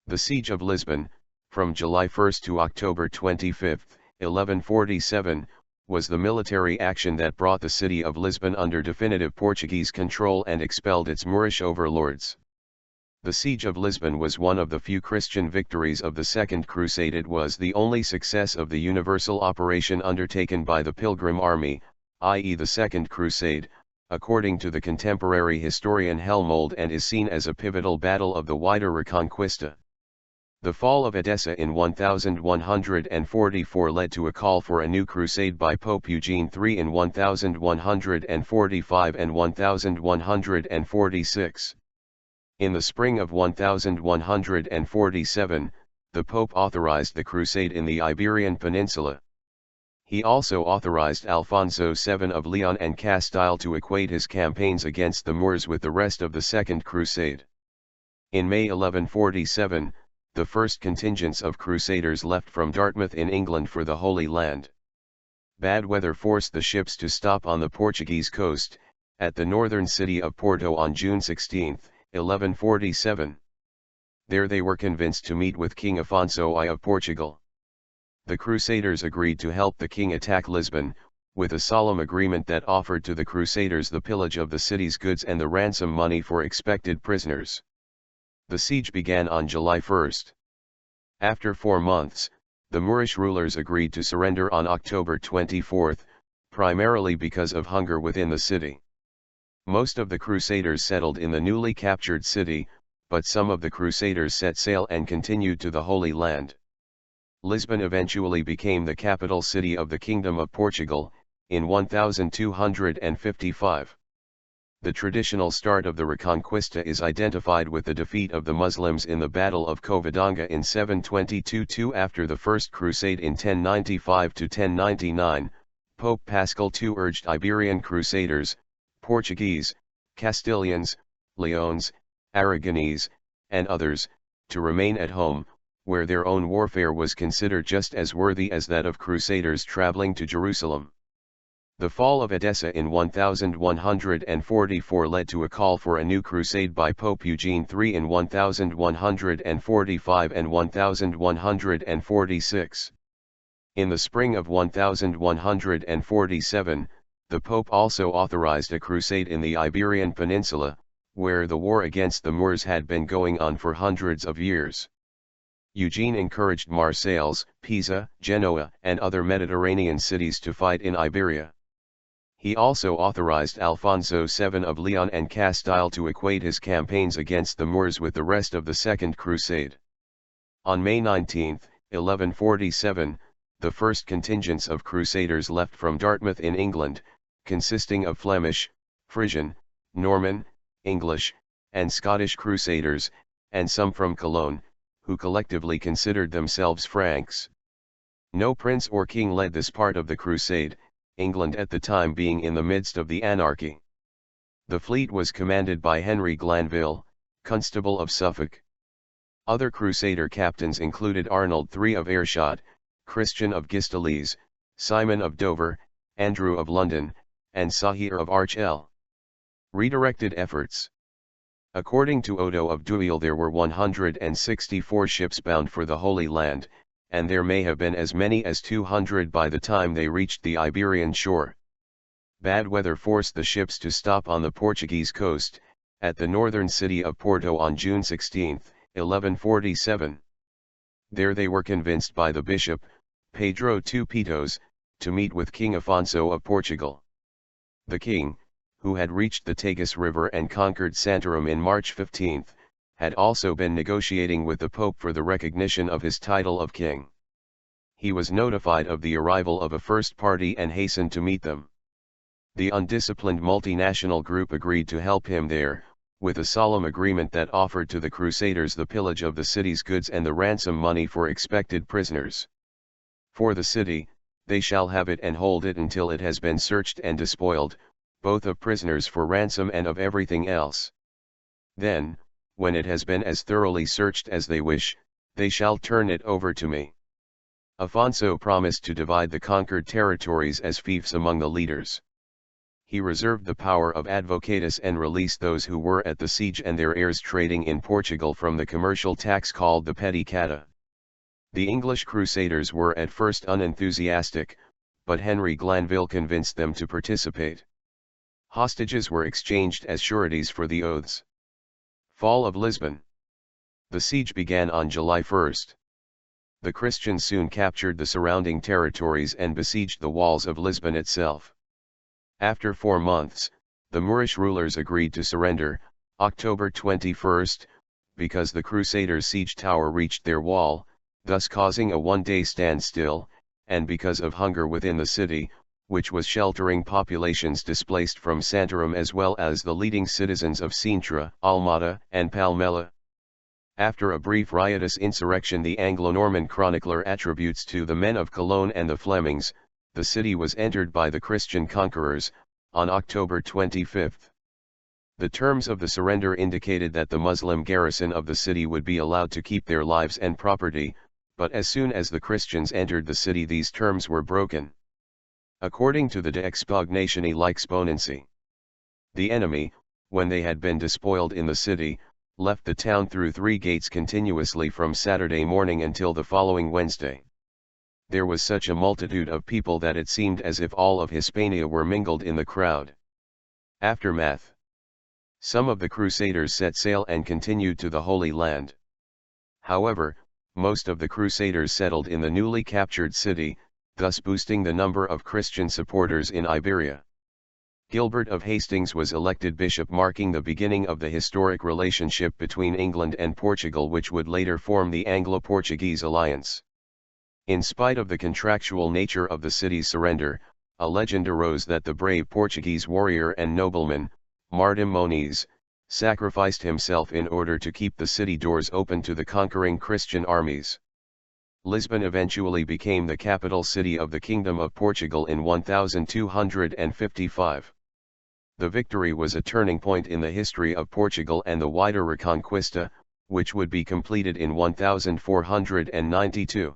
The Siege of Lisbon, from July 1 to October 25, 1147, was the military action that brought the city of Lisbon under definitive Portuguese control and expelled its Moorish overlords. The Siege of Lisbon was one of the few Christian victories of the Second Crusade. It was the only success of the universal operation undertaken by the Pilgrim Army, i.e. the Second Crusade, according to the contemporary historian Helmold, and is seen as a pivotal battle of the wider Reconquista. The Fall of Edessa in 1144 led to a call for a new crusade by Pope Eugene III in 1145 and 1146. In the spring of 1147, the Pope authorized the crusade in the Iberian peninsula. He also authorized Alfonso VII of León and Castile to equate his campaigns against the Moors with the rest of the Second Crusade. In May 1147, the first contingents of crusaders left from Dartmouth in England for the Holy Land. Bad weather forced the ships to stop on the Portuguese coast, at the northern city of Porto on June 16, 1147. There they were convinced to meet with King Afonso I of Portugal. The crusaders agreed to help the king attack Lisbon, with a solemn agreement that offered to the crusaders the pillage of the city's goods and the ransom money for expected prisoners. The siege began on July 1. After 4 months, the Moorish rulers agreed to surrender on October 24, primarily because of hunger within the city. Most of the crusaders settled in the newly captured city, but some of the crusaders set sail and continued to the Holy Land. Lisbon eventually became the capital city of the Kingdom of Portugal, in 1255. The traditional start of the Reconquista is identified with the defeat of the Muslims in the Battle of Covadonga in 722. After the First Crusade in 1095–1099, Pope Paschal II urged Iberian crusaders, Portuguese, Castilians, Leones, Aragonese, and others, to remain at home, where their own warfare was considered just as worthy as that of crusaders traveling to Jerusalem. The Fall of Edessa in 1144 led to a call for a new crusade by Pope Eugene III in 1145 and 1146. In the spring of 1147, the Pope also authorized a crusade in the Iberian Peninsula, where the war against the Moors had been going on for hundreds of years. Eugene encouraged Marseilles, Pisa, Genoa, and other Mediterranean cities to fight in Iberia. He also authorized Alfonso VII of León and Castile to equate his campaigns against the Moors with the rest of the Second Crusade. On May 19, 1147, the first contingents of crusaders left from Dartmouth in England, consisting of Flemish, Frisian, Norman, English, and Scottish crusaders, and some from Cologne, who collectively considered themselves Franks. No prince or king led this part of the crusade, England at the time being in the midst of the anarchy. The fleet was commanded by Henry Glanville, Constable of Suffolk. Other crusader captains included Arnold III of Ayrshot, Christian of Guiscales, Simon of Dover, Andrew of London, and Sahir of Archel. Redirected efforts. According to Odo of Duil, there were 164 ships bound for the Holy Land, and there may have been as many as 200 by the time they reached the Iberian shore. Bad weather forced the ships to stop on the Portuguese coast, at the northern city of Porto on June 16, 1147. There they were convinced by the bishop, Pedro II Pitos, to meet with King Afonso of Portugal. The king, who had reached the Tagus River and conquered Santarém in March 15, had also been negotiating with the Pope for the recognition of his title of king. He was notified of the arrival of a first party and hastened to meet them. The undisciplined multinational group agreed to help him there, with a solemn agreement that offered to the crusaders the pillage of the city's goods and the ransom money for expected prisoners. For the city, they shall have it and hold it until it has been searched and despoiled, both of prisoners for ransom and of everything else. Then, when it has been as thoroughly searched as they wish, they shall turn it over to me. Afonso promised to divide the conquered territories as fiefs among the leaders. he reserved the power of advocatus and released those who were at the siege and their heirs trading in Portugal from the commercial tax called the petty cata. The English crusaders were at first unenthusiastic, but Henry Glanville convinced them to participate. Hostages were exchanged as sureties for the oaths. Fall of Lisbon. The siege began on July 1. The Christians soon captured the surrounding territories and besieged the walls of Lisbon itself. After 4 months, the Moorish rulers agreed to surrender, October 21, because the Crusaders' siege tower reached their wall, thus causing a one-day standstill, and because of hunger within the city, which was sheltering populations displaced from Santarém as well as the leading citizens of Sintra, Almada, and Palmela. After a brief riotous insurrection the Anglo-Norman chronicler attributes to the men of Cologne and the Flemings, the city was entered by the Christian conquerors, on October 25. The terms of the surrender indicated that the Muslim garrison of the city would be allowed to keep their lives and property, but as soon as the Christians entered the city these terms were broken. According to the De Expugnatione Exponency, the enemy, when they had been despoiled in the city, left the town through 3 gates continuously from Saturday morning until the following Wednesday. There was such a multitude of people that it seemed as if all of Hispania were mingled in the crowd. Aftermath. Some of the Crusaders set sail and continued to the Holy Land. However, most of the Crusaders settled in the newly captured city, thus boosting the number of Christian supporters in Iberia. Gilbert of Hastings was elected bishop, marking the beginning of the historic relationship between England and Portugal, which would later form the Anglo-Portuguese alliance. In spite of the contractual nature of the city's surrender, a legend arose that the brave Portuguese warrior and nobleman, Martim Moniz, sacrificed himself in order to keep the city doors open to the conquering Christian armies. Lisbon eventually became the capital city of the Kingdom of Portugal in 1255. The victory was a turning point in the history of Portugal and the wider Reconquista, which would be completed in 1492.